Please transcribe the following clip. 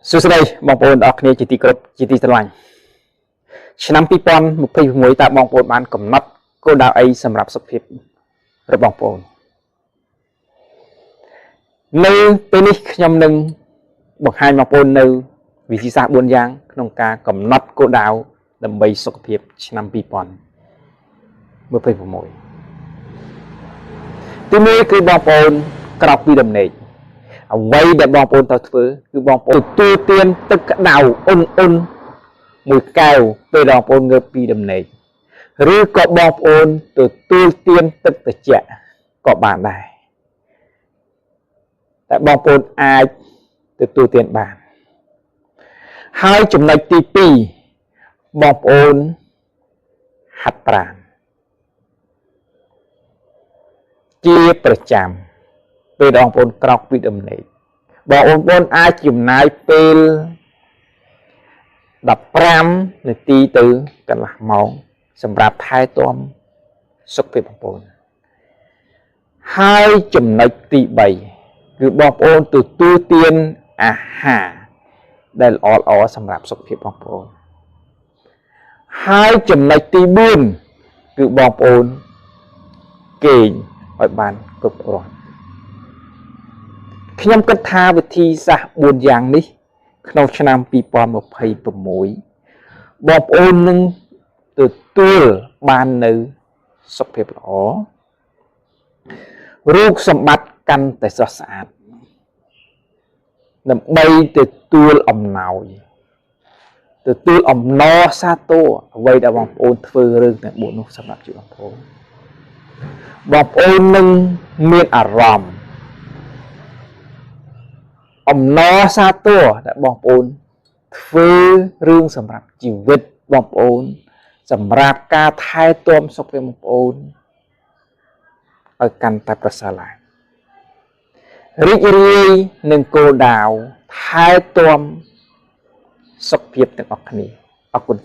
សួស្តីបងប្អូនអរគ្នាជាទីគោរពជាទីស្រឡាញ់ឆ្នាំ2026តើបងប្អូនបានកំណត់គោលដៅអីសម្រាប់សុខភាពរបស់បងប្អូននៅពេលនេះខ្ញុំនឹងបង្ហាញបងប្អូននៅវិធីសាស្ត្រ4យ៉ាងក្នុងការកំណត់គោលដៅដើម្បីសុខភាពឆ្នាំ2026ទី1គឺបងប្អូនក្រោកពីដំណេកអ្វីដែលបងប្អូនត្រូវធ្វើគឺបងប្អូនទទួលទានទឹកក្តៅអ៊ុនមួយកែវពេលបងប្អូនងើបពីដំណេកឬក៏បងប្អូនទទួលទានទឹកត្រជាក់ក៏បានដែរតែបងប្អូនអាចទទួលទានបានហើយចំណុចទី2បងប្អូនហាត់ប្រាណជាប្រចាំពេលបងប្អូនក្រោកពីដំណេកបងប្អូនអាចចំណាយពេល15នាទីទៅកន្លះម៉ោងសម្រាប់ថែទាំសុខភាពបងប្អូនហើយចំណុចទី3គឺបងប្អូនទទួលទានអាហារដែលល្អសម្រាប់សុខភាពបងប្អូនហើយចំណុចទី4គឺបងប្អូនគេងឲ្យបានគ្រប់គ្រាន់ខ្ញុំគិតថាវិធីសាស្ត្រ4យ៉ាងនេះក្នុងឆ្នាំ2026បងប្អូននឹងទទួលបាននៅសុខភាពល្អរូបសម្បត្តិកាន់តែស្រស់ស្អាតដើម្បីទទួលអំណោយទទួលអំណរសាទរអ្វីដែលបងប្អូនធ្វើរឿងទាំង4នោះសម្រាប់ជីវិតបងប្អូននឹងមានអារម្មណ៍អំណរសាទរដែលបងប្អូនធ្វើរឿងសម្រាប់ជីវិតបងប្អូនសម្រាប់ការថែទាំសុខភាពបងប្អូនឲ្យកាន់តែប្រសើរឡើងរីករាយនឹងគោលដៅថែទាំសុខភាពទាំងអស់គ្នាអរគុណ